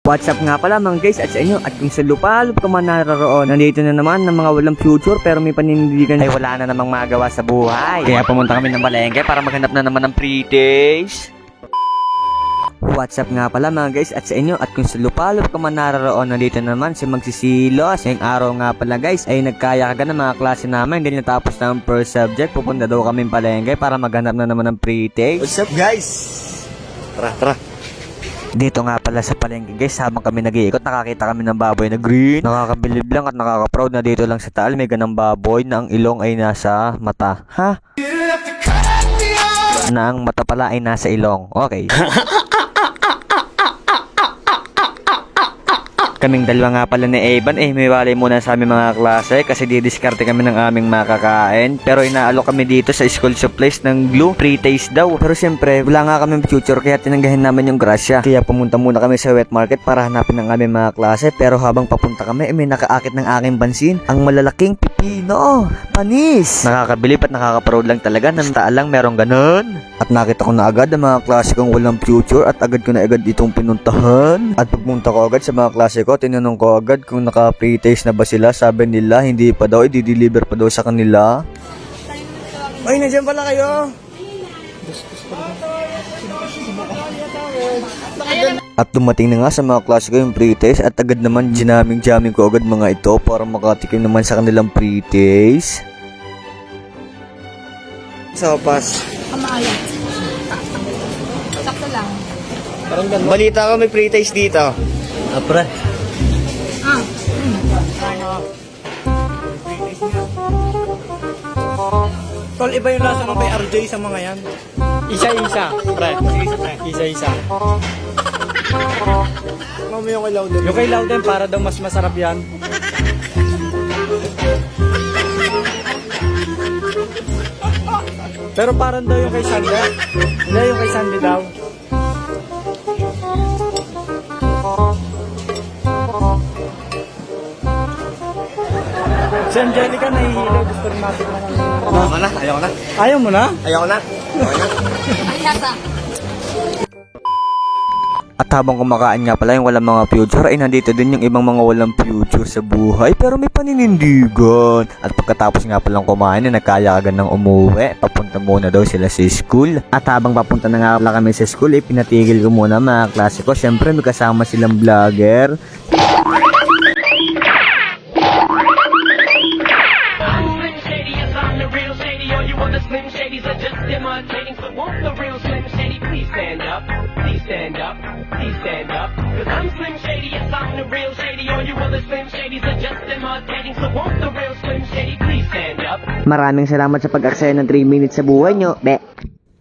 What's up nga pala mga guys at sa inyo, at kung sa lupalop ka man naroroon, nandito na naman ng mga walang future pero may panindigan ay wala na namang magawa sa buhay. Kaya pumunta kami ng Balengke para maghanap na naman ng pre-taste. What's up nga pala mga guys at sa inyo, at kung sa lupalop ka man naroroon, nandito naman si Magsisilos. Ngayong araw nga pala guys ay nagkaya ka ng mga klase namin, hindi natapos ng first subject. Pupunta daw kami ng Balengke para maghanap na naman ng pre-taste. What's up guys? Tara. Dito nga pala sa palengke guys, habang kami nag-iikot, nakakita kami ng baboy na green. Nakakabilib lang at nakaka-proud na dito lang sa Taal may ganang baboy na ang ilong ay nasa mata. Ha? Na ang mata pala ay nasa ilong. Okay. Kaming dalawa nga pala ni Evan may walay muna sa aming mga klase kasi didiskarte kami ng aming makakain. Pero inaalok kami dito sa school supplies ng glue, pre-taste daw. Pero siyempre wala nga kami future kaya tinanggahin namin yung grasya. Kaya pumunta muna kami sa wet market para hanapin ang aming mga klase. Pero habang papunta kami may nakaakit ng aking bansin, ang malalaking pipino, panis. Nakakabilib at nakaka-proud lang talaga na taalang merong ganun. At nakita ko na agad ang mga klase kong walang future at agad ko na agad itong pinuntahan. At pagpunta ko agad sa mga klase ko, tinanong ko agad kung naka-pre-taste na ba sila. Sabi nila hindi pa daw, i-deliver pa daw sa kanila. Ay, nandiyan pala kayo. At dumating na nga sa mga klase ko yung pre-taste at agad naman jamming ko agad mga ito para makatikim naman sa kanilang pre-taste. Sopas. Kamayat. Sakto lang. Balita ko may pre-taste dito. Apre. Tol, iba yung lasa ng kay RJ sa mga yan. Isa-isa, pre. Isa-isa. Mami yung kay Loudon. Yung kay Loudon, para daw mas masarap yan. Pero parang daw yung kay Sandy. Hindi, yung kay Sandy daw. Si Angelica nahihilaw. Gusto rin natin na Ayaw na. Ayaw mo na? Ayaw na. Ayata. At habang kumakain nga pala yung walang mga future ay nandito din yung ibang mga walang future sa buhay pero may paninindigan. At pagkatapos nga palang kumain na nagkaya agad ng umuwi, papunta muna daw sila sa school. At habang papunta na nga pala kami sa school pinatigil ko muna mga klase ko. Syempre may kasama silang vlogger. Slim Shadys are just imitating, so won't the real Slim Shady please stand up? Please stand up, please stand up. Cause I'm Slim Shady, yes I'm the real Shady. All you other Slim Shadys are just imitating, so won't the real Slim Shady please stand up? Maraming salamat sa pag-aksaya ng 3 minutes sa buhay nyo. Be.